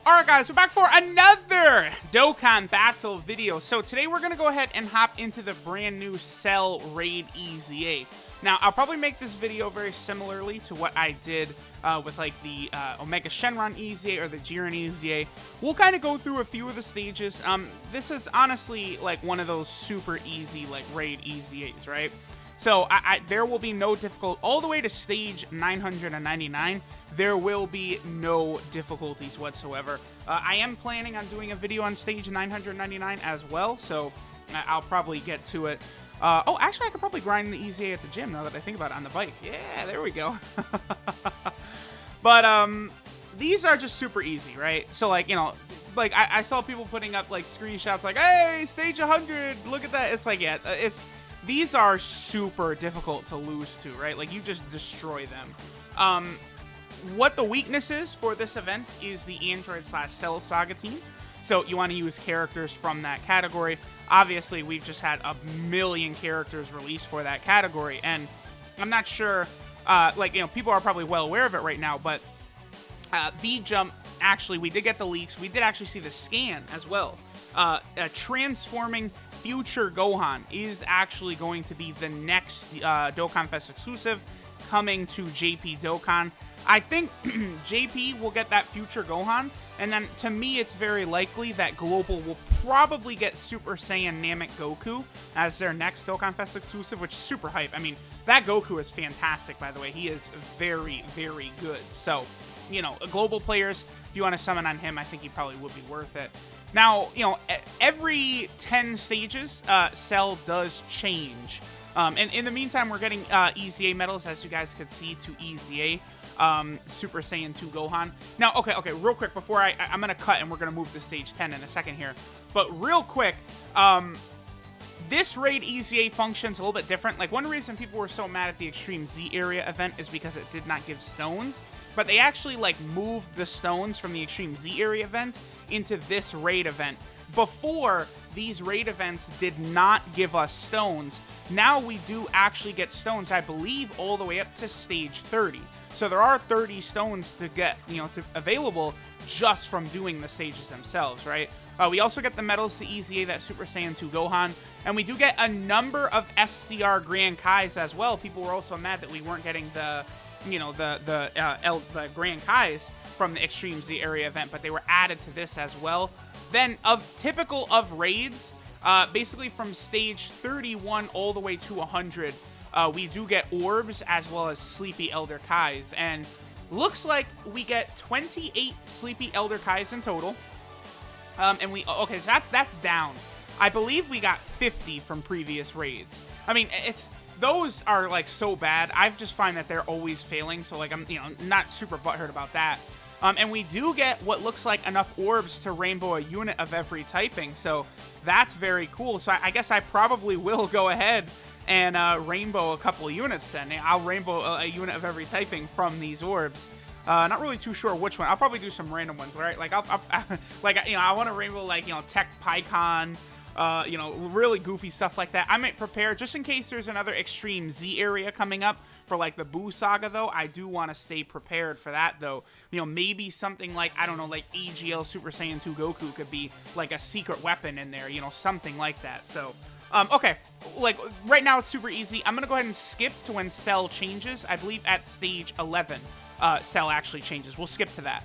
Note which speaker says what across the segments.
Speaker 1: Alright guys, we're back for another Dokkan Battle video. So today we're going to go ahead and hop into the brand new Cell Raid EZA. Now, I'll probably make this video very similarly to what I did with like the Omega Shenron EZA or the Jiren EZA. We'll kind of go through a few of the stages. This is honestly like one of those super easy like Raid EZAs, right? So there will be no difficult all the way to stage 999. There will be no difficulties whatsoever. I am planning on doing a video on stage 999 as well, so I'll probably get to it. Oh, actually, I could probably grind the EZA at the gym now that I think about it on the bike. Yeah, there we go. But these are just super easy, right? So like, you know, like I saw people putting up like screenshots like, hey, stage 100, look at that. It's like, yeah, these are super difficult to lose to, right? Like, you just destroy them. What the weakness is for this event is the Android/Cell Saga team. So you want to use characters from that category. Obviously, we've just had a million characters released for that category, and I'm not sure, like, you know, people are probably well aware of it right now, but B-Jump, actually, we did get the leaks. We did actually see the scan as well. Transforming Future Gohan is actually going to be the next Dokkan Fest exclusive coming to JP Dokkan. I think JP will get that Future Gohan, and then to me it's very likely that Global will probably get Super Saiyan Namek Goku as their next Dokkan Fest exclusive, which is super hype. I mean, that Goku is fantastic, by the way. He is very, very good. So, you know, Global players, if you want to summon on him, I think he probably would be worth it. Now, you know, every 10 stages, Cell does change. And in the meantime, we're getting EZA medals, as you guys could see, to EZA. Super Saiyan 2 Gohan. Now, okay, real quick, before I'm going to cut and we're going to move to stage 10 in a second here. But real quick, this Raid EZA functions a little bit different. Like, one reason people were so mad at the Extreme Z area event is because it did not give stones. But they actually, like, moved the stones from the Extreme Z area event into this raid event. Before, these raid events did not give us stones. Now we do actually get stones, I believe, all the way up to stage 30. So there are 30 stones to get, you know, available just from doing the stages themselves, right? We also get the medals to EZA, that Super Saiyan 2 Gohan, and we do get a number of SCR Grand Kais as well. People were also mad that we weren't getting the, you know, the Grand Kais from the Extreme Z area event, but they were added to this as well. Then, typical of raids, basically from stage 31 all the way to 100, we do get orbs as well as Sleepy Elder Kais, and looks like we get 28 Sleepy Elder Kais in total. And okay, so that's down. I believe we got 50 from previous raids. I mean, those are like so bad. I just find that they're always failing, so like I'm, you know, not super butthurt about that. And we do get what looks like enough orbs to rainbow a unit of every typing, so that's very cool. So I guess I probably will go ahead and rainbow a couple of units then. I'll rainbow a unit of every typing from these orbs. Not really too sure which one. I'll probably do some random ones, right? Like, like, you know, I want to rainbow, like, you know, Tech Pycon, you know, really goofy stuff like that. I might prepare, just in case there's another Extreme Z area coming up for, like, the Buu Saga, though. I do want to stay prepared for that, though. You know, maybe something like, I don't know, like AGL Super Saiyan 2 Goku could be, like, a secret weapon in there, you know, something like that. So, okay, like, right now it's super easy. I'm going to go ahead and skip to when Cell changes. I believe at stage 11, Cell actually changes. We'll skip to that.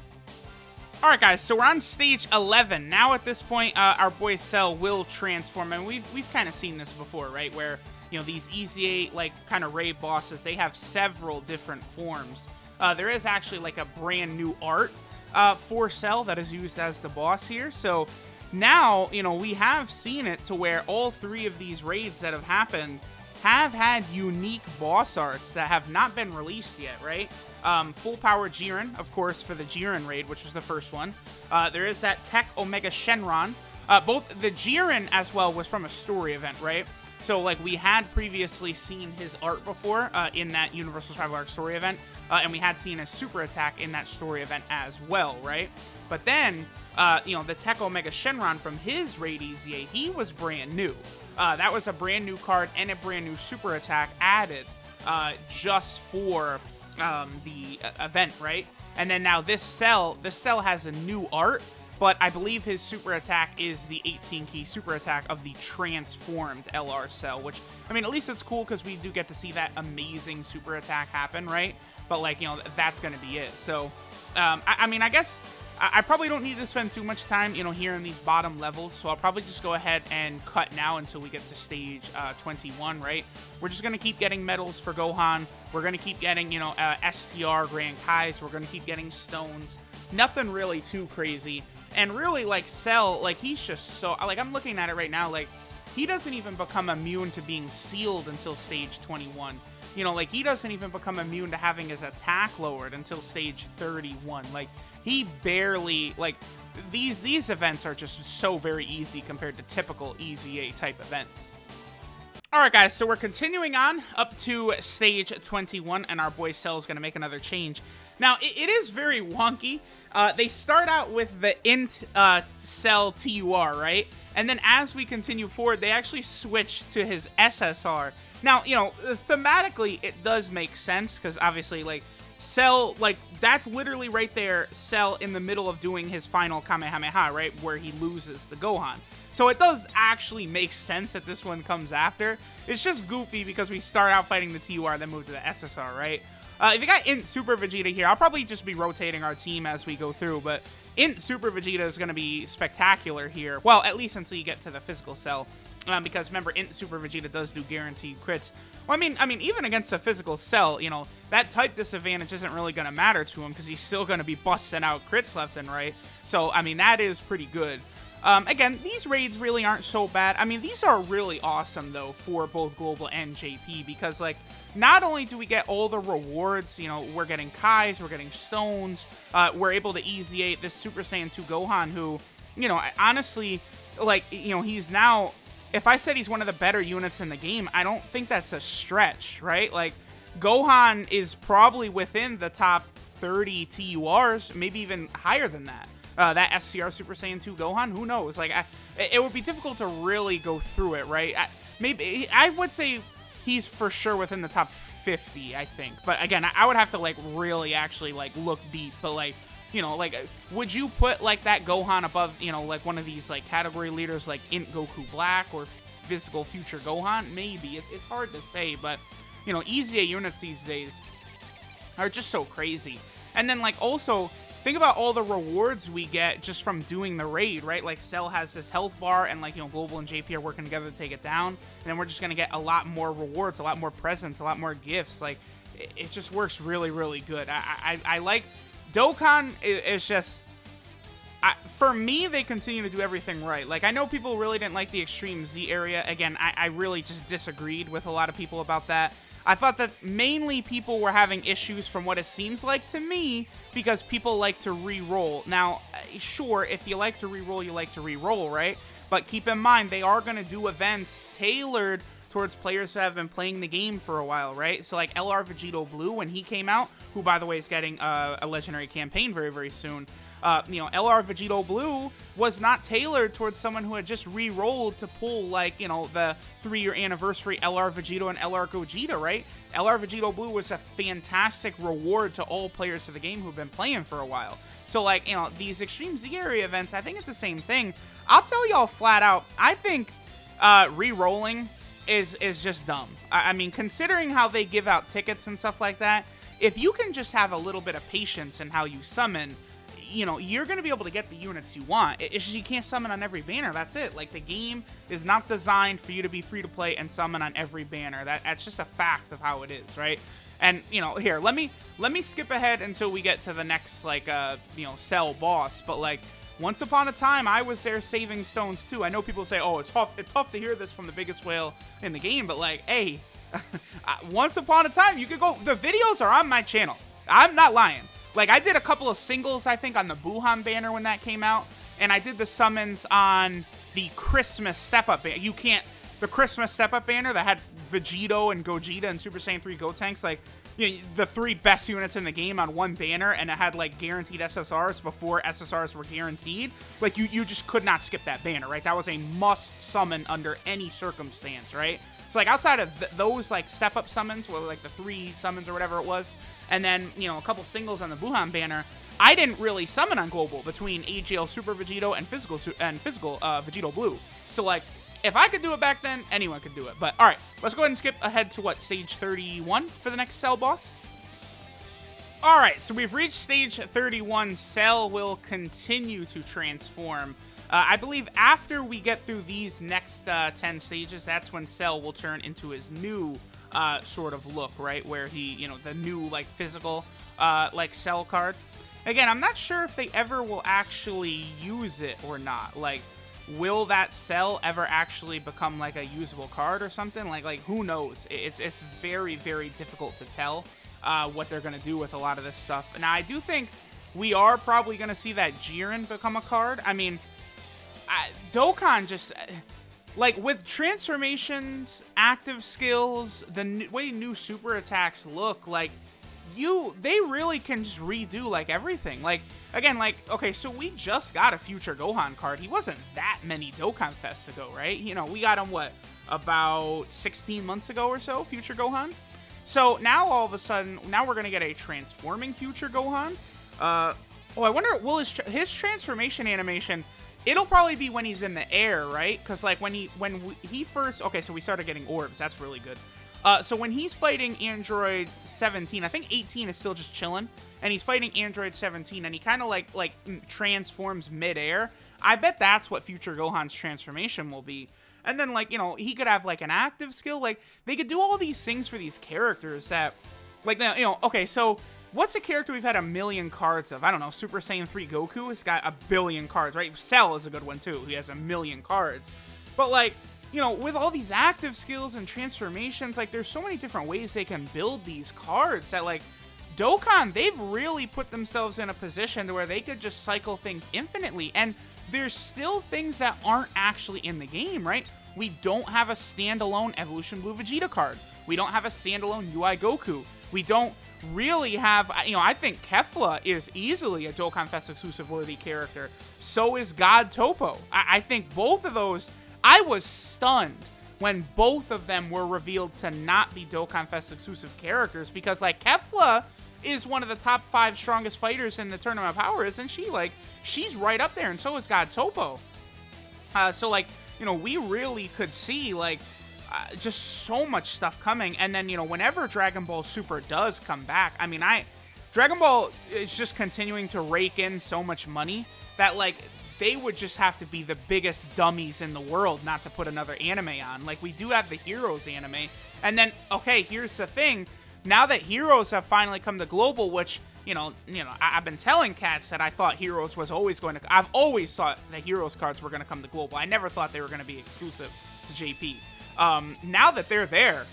Speaker 1: Alright guys, so we're on stage 11. Now at this point, our boy Cell will transform, and we've kind of seen this before, right? Where, you know, these EZA, like, kind of raid bosses, they have several different forms. There is actually, like, a brand new art for Cell that is used as the boss here. So now, you know, we have seen it to where all three of these raids that have happened have had unique boss arts that have not been released yet, right? Full Power Jiren, of course, for the Jiren raid, which was the first one. There is that Tech Omega Shenron. Both the Jiren as well was from a story event, right? So, like, we had previously seen his art before in that Universal Tribal Arc story event, and we had seen a super attack in that story event as well, right? But then, you know, the Tech Omega Shenron from his raid EZA, he was brand new. That was a brand new card and a brand new super attack added just for the event, right? And then now this Cell has a new art, but I believe his super attack is the 18-key super attack of the transformed LR Cell, which, I mean, at least it's cool because we do get to see that amazing super attack happen, right? But, like, you know, that's going to be it. So, I mean, I guess I probably don't need to spend too much time, you know, here in these bottom levels, so I'll probably just go ahead and cut now until we get to stage 21, right? We're just going to keep getting medals for Gohan. We're going to keep getting, you know, STR Grand Kais. We're going to keep getting stones. Nothing really too crazy. And really, like, Cell, like, he's just so, like, I'm looking at it right now, like, he doesn't even become immune to being sealed until stage 21. You know, like, he doesn't even become immune to having his attack lowered until stage 31. Like, he barely, like, these events are just so very easy compared to typical EZA type events. Alright guys, so we're continuing on up to stage 21, and our boy Cell is going to make another change. Now, it is very wonky. They start out with the int Cell TUR, right? And then as we continue forward, they actually switch to his SSR. Now, you know, thematically, it does make sense, because obviously, like, Cell, like, that's literally right there, Cell in the middle of doing his final Kamehameha, right, where he loses the Gohan. So it does actually make sense that this one comes after. It's just goofy because we start out fighting the TUR, then move to the SSR, right? If you got Int Super Vegeta here, I'll probably just be rotating our team as we go through, but Int Super Vegeta is going to be spectacular here. Well, at least until you get to the physical Cell. Because remember, Int Super Vegeta does do guaranteed crits. Well, I mean, even against a physical Cell, you know, that type disadvantage isn't really going to matter to him because he's still going to be busting out crits left and right. So, I mean, that is pretty good. Again, these raids really aren't so bad. I mean, these are really awesome, though, for both Global and JP, because, like, not only do we get all the rewards, you know, we're getting Kais, we're getting stones, we're able to EZA this Super Saiyan 2 Gohan, who, you know, honestly, like, you know, he's now, if I said he's one of the better units in the game, I don't think that's a stretch, right? Like, Gohan is probably within the top 30 TURs, maybe even higher than that. That SCR Super Saiyan 2 Gohan, who knows? Like, it would be difficult to really go through it, right? Maybe I would say he's for sure within the top 50, I think. But again, I would have to, like, really actually, like, look deep. But, like, you know, like, would you put, like, that Gohan above, you know, like, one of these, like, category leaders like Int Goku Black or Physical Future Gohan? Maybe. It's hard to say, but, you know, EZA units these days are just so crazy. And then, like, also, think about all the rewards we get just from doing the raid, right? Like, Cell has this health bar, and, like, you know, Global and JP are working together to take it down. And then we're just going to get a lot more rewards, a lot more presents, a lot more gifts. Like, it just works really, really good. I like... Dokkan is just... for me, they continue to do everything right. Like, I know people really didn't like the Extreme Z area. Again, I really just disagreed with a lot of people about that. I thought that mainly people were having issues from what it seems like to me because people like to re-roll. Now, sure, if you like to re-roll, you like to re-roll, right? But keep in mind, they are going to do events tailored towards players who have been playing the game for a while, right? So, like, LR Vegito Blue, when he came out, who, by the way, is getting a legendary campaign very, very soon, you know, LR Vegito Blue was not tailored towards someone who had just re-rolled to pull, like, you know, the 3-year anniversary LR Vegito and LR Gogeta, right? LR Vegito Blue was a fantastic reward to all players of the game who've been playing for a while. So, like, you know, these Extreme Z area events, I think it's the same thing. I'll tell y'all flat out, I think re-rolling is just dumb. I mean, considering how they give out tickets and stuff like that, if you can just have a little bit of patience in how you summon, you know, you're going to be able to get the units you want. It's just you can't summon on every banner. That's it. Like, the game is not designed for you to be free to play and summon on every banner. That's just a fact of how it is, right? And, you know, here, let me skip ahead until we get to the next, like, you know, Cell boss. But, like, once upon a time, I was there saving stones, too. I know people say, oh, it's tough to hear this from the biggest whale in the game. But, like, hey, once upon a time, you could go... The videos are on my channel. I'm not lying. Like, I did a couple of singles, I think, on the Buhan banner when that came out. And I did the summons on the Christmas Step-Up banner. You can't... The Christmas Step-Up banner that had Vegito and Gogeta and Super Saiyan 3 Gotenks, like, you know, the 3 best units in the game on one banner, and it had, like, guaranteed SSRs before SSRs were guaranteed. Like, you just could not skip that banner, right? That was a must summon under any circumstance, right? So, like, outside of those, like, step-up summons, or, like, the 3 summons or whatever it was, and then, you know, a couple singles on the Buhan banner, I didn't really summon on Global between AGL Super Vegito and Physical Vegito Blue. So, like, if I could do it back then, anyone could do it. But, alright, let's go ahead and skip ahead to, what, stage 31 for the next Cell boss? Alright, so we've reached stage 31. Cell will continue to transform. I believe after we get through these next 10 stages, that's when Cell will turn into his new sort of look, right? Where he, you know, the new, like, physical, like, Cell card. Again, I'm not sure if they ever will actually use it or not. Like, will that Cell ever actually become, like, a usable card or something? Like who knows? It's very, very difficult to tell what they're going to do with a lot of this stuff. Now, I do think we are probably going to see that Jiren become a card. I mean, Dokkan just, like, with transformations, active skills, the way new super attacks look, like, they really can just redo, like, everything. Like, again, like, okay, so we just got a Future Gohan card. He wasn't that many Dokkan Fests ago, right? You know, we got him, what, about 16 months ago or so, Future Gohan? So now, all of a sudden, now we're going to get a transforming Future Gohan. I wonder, will his transformation animation, it'll probably be when he's in the air, right? Because, like, when he first, okay, so we started getting orbs. That's really good. So when he's fighting Android 17, I think 18 is still just chilling, and he's fighting Android 17, and he kind of like transforms mid-air. I bet that's what Future Gohan's transformation will be. And then, like, you know, he could have, like, an active skill. Like, they could do all these things for these characters that, like, you know, okay, so what's a character we've had a million cards of? I don't know, Super Saiyan 3 Goku has got a billion cards, right? Cell is a good one, too. He has a million cards. But, like, you know, with all these active skills and transformations, like, there's so many different ways they can build these cards that, like, Dokkan, they've really put themselves in a position to where they could just cycle things infinitely. And there's still things that aren't actually in the game, right? We don't have a standalone Evolution Blue Vegeta card. We don't have a standalone UI Goku. We don't really have, you know, I think Kefla is easily a Dokkan Fest exclusive worthy character. So is God Topo. I think both of those, I was stunned when both of them were revealed to not be Dokkan Fest exclusive characters, because, like, Kefla is one of the top 5 strongest fighters in the Tournament of Power, isn't she? Like, she's right up there, and so is God Topo. So, like, you know, we really could see, like, just so much stuff coming. And then, you know, whenever Dragon Ball Super does come back, I mean, Dragon Ball is just continuing to rake in so much money that, like, they would just have to be the biggest dummies in the world not to put another anime on. Like, we do have the Heroes anime. And then, okay, here's the thing. Now that Heroes have finally come to Global, which, you know, I've been telling cats that I thought Heroes was always going to, I've always thought that Heroes cards were going to come to Global. I never thought they were going to be exclusive to JP. Now that they're there,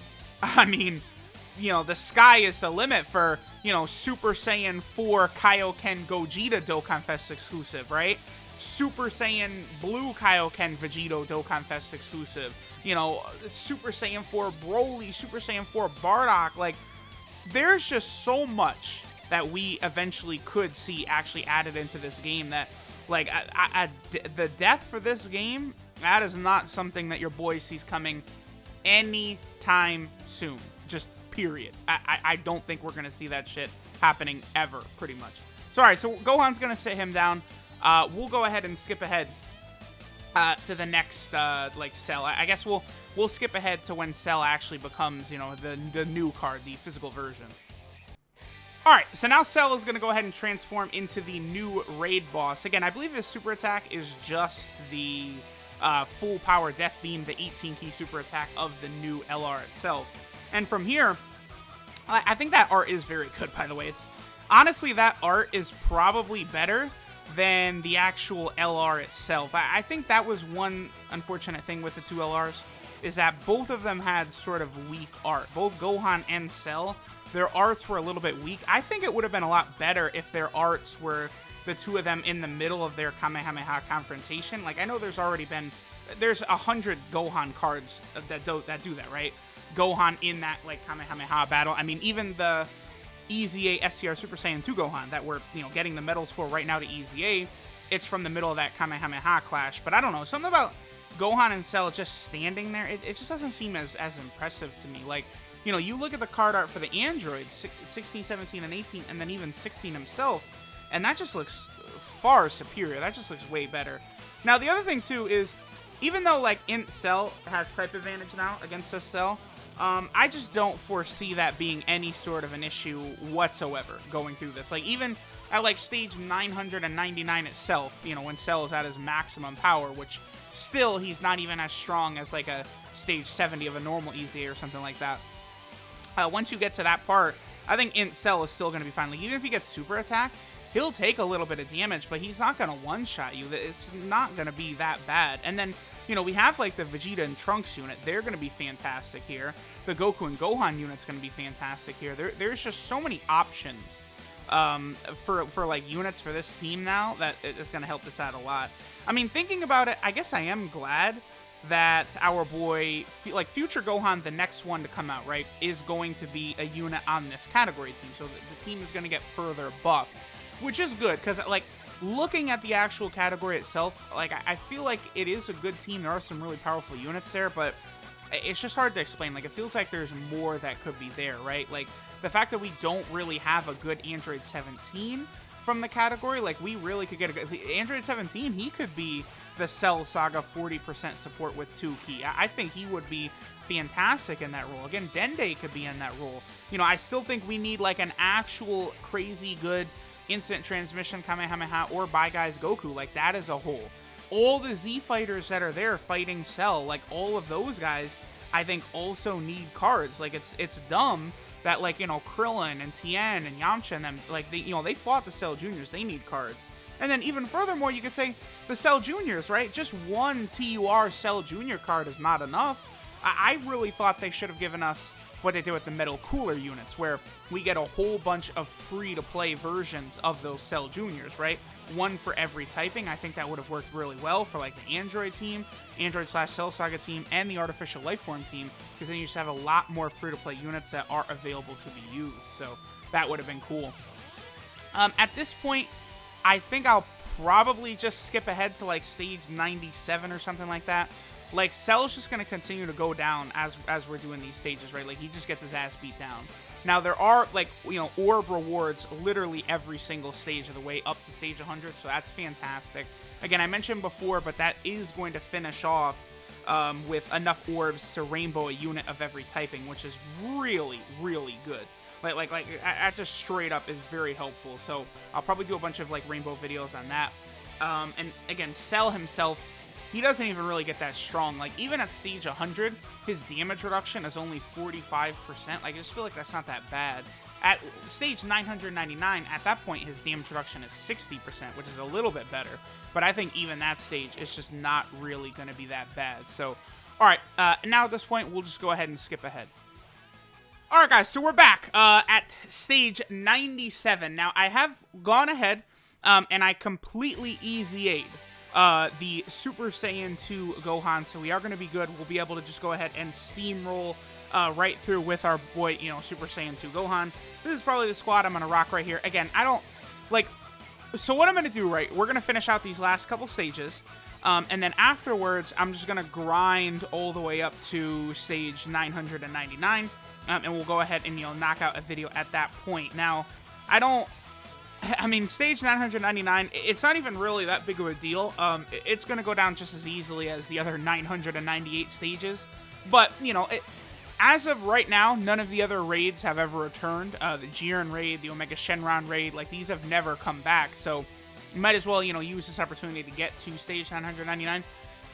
Speaker 1: I mean, you know, the sky is the limit for, you know, Super Saiyan 4 Kaioken Gogeta Dokkan Fest exclusive, right? Super Saiyan Blue Kaioken Vegito Dokkan Fest exclusive. You know, Super Saiyan 4 Broly, Super Saiyan 4 Bardock. Like, there's just so much that we eventually could see actually added into this game that, like, the death for this game, that is not something that your boy sees coming anytime soon. Just period. I don't think we're going to see that shit happening ever, pretty much. So, alright, so Gohan's going to sit him down. We'll go ahead and skip ahead to the next, like, Cell. I guess we'll skip ahead to when Cell actually becomes, you know, the new card, the physical version. Alright, so now Cell is going to go ahead and transform into the new raid boss. Again, I believe his super attack is just the full power Death Beam, the 18-key super attack of the new LR itself. And from here, I think that art is very good, by the way. Honestly, that art is probably better than the actual LR itself. I think that was one unfortunate thing with the two LRs, is that both of them had sort of weak art. Both Gohan and Cell, their arts were a little bit weak. I think it would have been a lot better if their arts were the two of them in the middle of their Kamehameha confrontation. Like, I know there's 100 Gohan cards that do that, right? Gohan in that, like, Kamehameha battle. I mean, even the EZA SCR Super Saiyan 2 Gohan that we're, you know, getting the medals for right now to EZA, it's from the middle of that Kamehameha clash. But I don't know, something about Gohan and Cell just standing there, it just doesn't seem as impressive to me. Like, you know, you look at the card art for the androids, 16, 17, and 18, and then even 16 himself, and that just looks far superior. That just looks way better. Now, the other thing, too, is even though, like, Cell has type advantage now against this Cell, I just don't foresee that being any sort of an issue whatsoever going through this. Like, even at, like, stage 999 itself, you know, when Cell is at his maximum power, which still he's not even as strong as, like, a stage 70 of a normal EZA or something like that. Once you get to that part, I think Cell is still going to be fine. Like, even if he gets super attack, he'll take a little bit of damage, but he's not going to one-shot you. It's not going to be that bad. And then, you know, we have, like, the Vegeta and Trunks unit. They're going to be fantastic here. The Goku and Gohan unit's going to be fantastic here. There's just so many options for like, units for this team now that it's going to help this out a lot. I mean, thinking about it, I guess I am glad that our boy, like, Future Gohan, the next one to come out, right, is going to be a unit on this category team. So the team is going to get further buffed, which is good, because, like, looking at the actual category itself, like, I feel like it is a good team. There are some really powerful units there, but it's just hard to explain. Like, it feels like there's more that could be there, right? Like, the fact that we don't really have a good Android 17 from the category, like, we really could get a good... Android 17, he could be the Cell Saga 40% support with 2 key. I think he would be fantastic in that role. Again, Dende could be in that role. You know, I still think we need, like, an actual crazy good instant transmission Kamehameha or Bye Guys Goku, like, that as a whole. All the Z fighters that are there fighting Cell, like, all of those guys, I think also need cards. Like, it's dumb that, like, you know, Krillin and Tien and Yamcha and them, like, they, you know, they fought the Cell Juniors. They need cards. And then even furthermore, you could say the Cell Juniors, right? Just one TUR Cell Junior card is not enough. I really thought they should have given us what they did with the Metal Cooler units, where we get a whole bunch of free-to-play versions of those Cell Juniors, right? One for every typing. I think that would have worked really well for, like, the Android team, Android/Cell Saga team, and the Artificial Lifeform team, because then you just have a lot more free-to-play units that are available to be used, so that would have been cool. At this point, I think I'll probably just skip ahead to, like, stage 97 or something like that. Like, Cell's just going to continue to go down as we're doing these stages, right? Like, he just gets his ass beat down. Now, there are, like, you know, orb rewards literally every single stage of the way up to stage 100, so that's fantastic. Again, I mentioned before, but that is going to finish off with enough orbs to rainbow a unit of every typing, which is really, really good. Like, that just straight up is very helpful. So I'll probably do a bunch of, like, rainbow videos on that. And again, Cell himself, he doesn't even really get that strong. Like, even at stage 100, his damage reduction is only 45%. Like, I just feel like that's not that bad. At stage 999, at that point, his damage reduction is 60%, which is a little bit better. But I think even that stage, it's just not really going to be that bad. So, all right, now at this point, we'll just go ahead and skip ahead. Alright guys, so we're back at stage 97. Now, I have gone ahead and I completely EZA'd the Super Saiyan 2 Gohan, so we are going to be good. We'll be able to just go ahead and steamroll right through with our boy, you know, Super Saiyan 2 Gohan. This is probably the squad I'm going to rock right here. Again, I don't, like, so what I'm going to do, right, we're going to finish out these last couple stages, and then afterwards, I'm just going to grind all the way up to stage 999. And we'll go ahead and, you know, knock out a video at that point. Now, I mean, stage 999, it's not even really that big of a deal. It's going to go down just as easily as the other 998 stages. But, you know, as of right now, none of the other raids have ever returned. The Jiren raid, the Omega Shenron raid, like, these have never come back. So, you might as well, you know, use this opportunity to get to stage 999.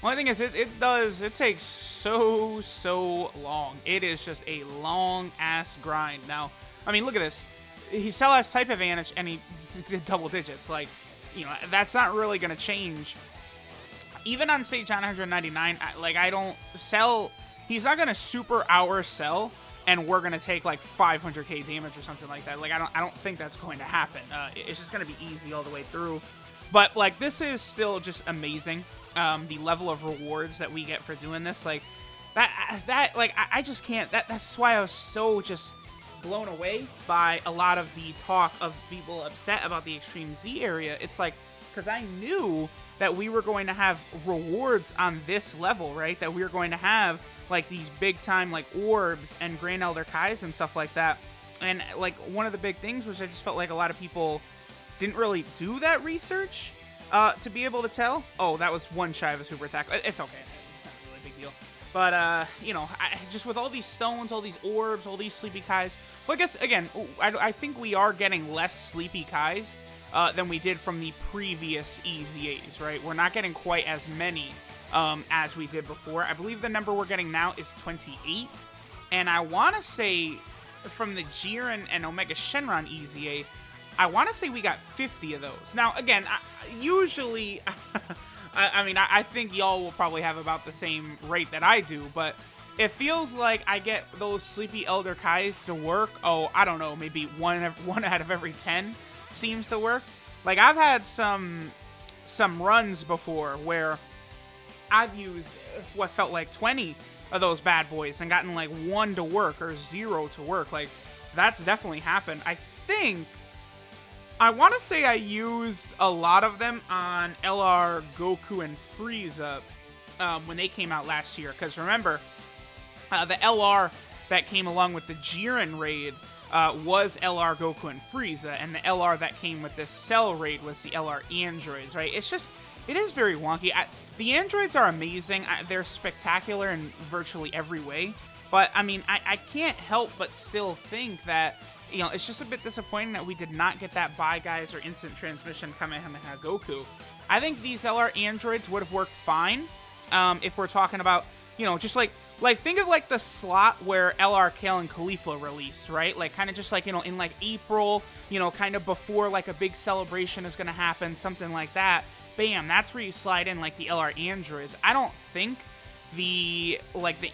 Speaker 1: Only thing is, it takes so long. It is just a long-ass grind. Now, I mean, look at this. He still has type advantage, and he did double digits. Like, you know, that's not really going to change. Even on stage 999, he's not going to super hour Cell, and we're going to take, like, 500k damage or something like that. Like, I don't think that's going to happen. It's just going to be easy all the way through. But, like, this is still just amazing. The level of rewards that we get for doing this, like, like, I just can't, that's why I was so just blown away by a lot of the talk of people upset about the Extreme Z area. It's like, because I knew that we were going to have rewards on this level, right? That we were going to have like these big time like orbs and Grand Elder Kais and stuff like that. And like one of the big things was I just felt like a lot of people didn't really do that research to be able to tell. Oh, that was one shy of a super attack. It's okay. It's not really a big deal. But, you know, just with all these stones, all these orbs, all these Sleepy Kais. Well, I guess, again, I think we are getting less Sleepy Kais than we did from the previous EZAs, right? We're not getting quite as many as we did before. I believe the number we're getting now is 28. And I want to say from the Jiren and Omega Shenron EZA, I want to say we got 50 of those. Now, again, usually, I mean, I think y'all will probably have about the same rate that I do, but it feels like I get those Sleepy Elder Kais to work. Oh, I don't know, maybe one out of every 10 seems to work. Like, I've had some runs before where I've used what felt like 20 of those bad boys and gotten like 1 to work or 0 to work. Like, that's definitely happened. I want to say I used a lot of them on LR, Goku, and Frieza when they came out last year. Because remember, the LR that came along with the Jiren raid was LR, Goku, and Frieza. And the LR that came with this Cell raid was the LR androids, right? It is very wonky. The androids are amazing. They're spectacular in virtually every way. But, I mean, I can't help but still think that, you know, it's just a bit disappointing that we did not get that Bye Guys or Instant Transmission Kamehameha Goku. I think these LR androids would have worked fine if we're talking about, you know, just like think of like the slot where LR Kale and Khalifa released, right? Like kind of just like, you know, in like April, you know, kind of before like a big celebration is going to happen, something like that. Bam, that's where you slide in like the LR androids. I don't think the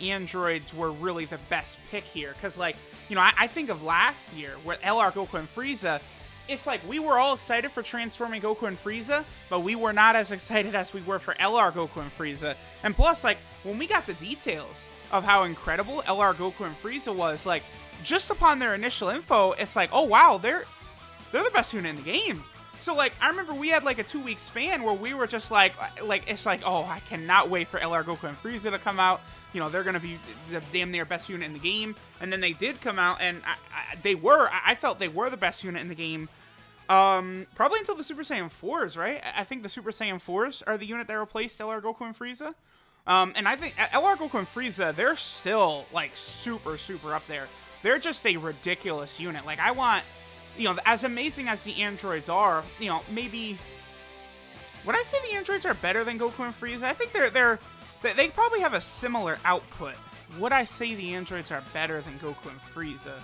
Speaker 1: androids were really the best pick here, because like, you know, I think of last year with LR Goku and Frieza, it's like we were all excited for transforming Goku and Frieza, but we were not as excited as we were for LR Goku and Frieza. And plus, like, when we got the details of how incredible LR Goku and Frieza was, like, just upon their initial info, it's like, oh wow, they're the best unit in the game. So, like, I remember we had, like, a 2-week span where we were just, like, it's like, oh, I cannot wait for LR Goku and Frieza to come out. You know, they're going to be the damn near best unit in the game. And then they did come out, and I felt they were the best unit in the game. Probably until the Super Saiyan 4s, right? I think the Super Saiyan 4s are the unit that replaced LR Goku and Frieza. And I think LR Goku and Frieza, they're still, like, super, super up there. They're just a ridiculous unit. Like, I want... You know, as amazing as the androids are, you know, maybe... Would I say the androids are better than Goku and Frieza? I think they probably have a similar output. Would I say the androids are better than Goku and Frieza?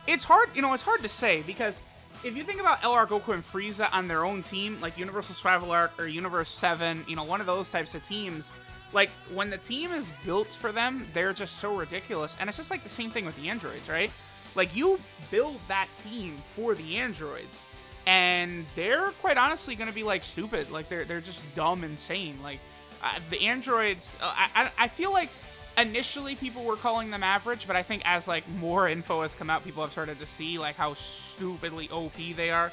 Speaker 1: It's hard, you know, it's hard to say, because if you think about LR Goku and Frieza on their own team, like Universal Survival Arc or Universe 7, you know, one of those types of teams, like, when the team is built for them, they're just so ridiculous. And it's just like the same thing with the androids, right? Like, you build that team for the androids, and they're quite honestly going to be, like, stupid. Like, they're just dumb insane. Like, the androids, I feel like initially people were calling them average, but I think as, like, more info has come out, people have started to see, like, how stupidly OP they are.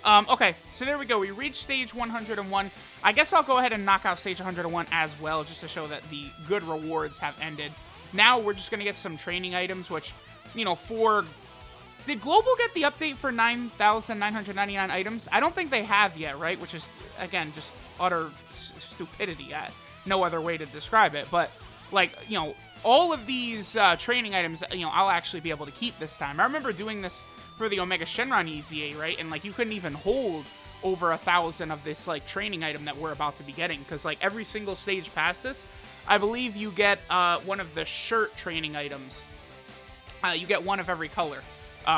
Speaker 1: Okay, so there we go. We reached stage 101. I guess I'll go ahead and knock out stage 101 as well, just to show that the good rewards have ended. Now we're just going to get some training items, which, you know, Did Global get the update for 9,999 items? I don't think they have yet, right? Which is, again, just utter stupidity. No other way to describe it. But, like, you know, all of these training items, you know, I'll actually be able to keep this time. I remember doing this for the Omega Shenron EZA, right? And, like, you couldn't even hold over 1,000 of this, like, training item that we're about to be getting. Because, like, every single stage past this, I believe you get one of the shirt training items. You get one of every color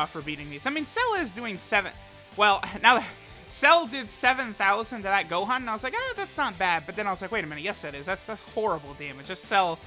Speaker 1: for beating these. I mean, Cell is doing 7... Well, now that... Cell did 7,000 to that Gohan, and I was like, that's not bad. But then I was like, wait a minute, yes, it is. That's horrible damage. Just Cell,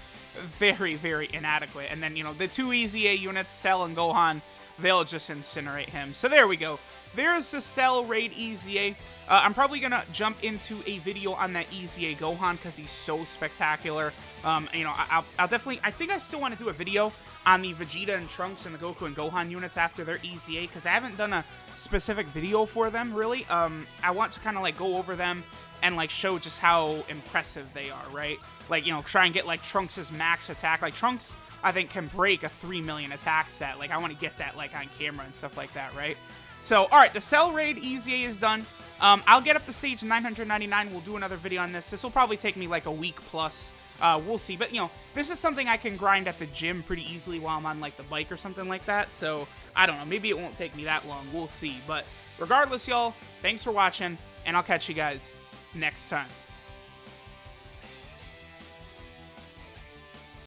Speaker 1: very, very inadequate. And then, you know, the two EZA units, Cell and Gohan, they'll just incinerate him. So there we go. There's the Cell Raid EZA. I'm probably going to jump into a video on that EZA Gohan because he's so spectacular. You know, I'll definitely... I think I still want to do a video on the Vegeta and Trunks and the Goku and Gohan units after their EZA, because I haven't done a specific video for them, really. I want to kind of, like, go over them and, like, show just how impressive they are, right? Like, you know, try and get, like, Trunks' max attack. Like, Trunks, I think, can break a 3 million attack stat. Like, I want to get that, like, on camera and stuff like that, right? So, alright, the Cell Raid EZA is done. I'll get up to stage 999. We'll do another video on this. This will probably take me, like, a week plus. We'll see. But, you know, this is something I can grind at the gym pretty easily while I'm on, like, the bike or something like that. So, I don't know. Maybe it won't take me that long. We'll see. But regardless, y'all, thanks for watching, and I'll catch you guys next time.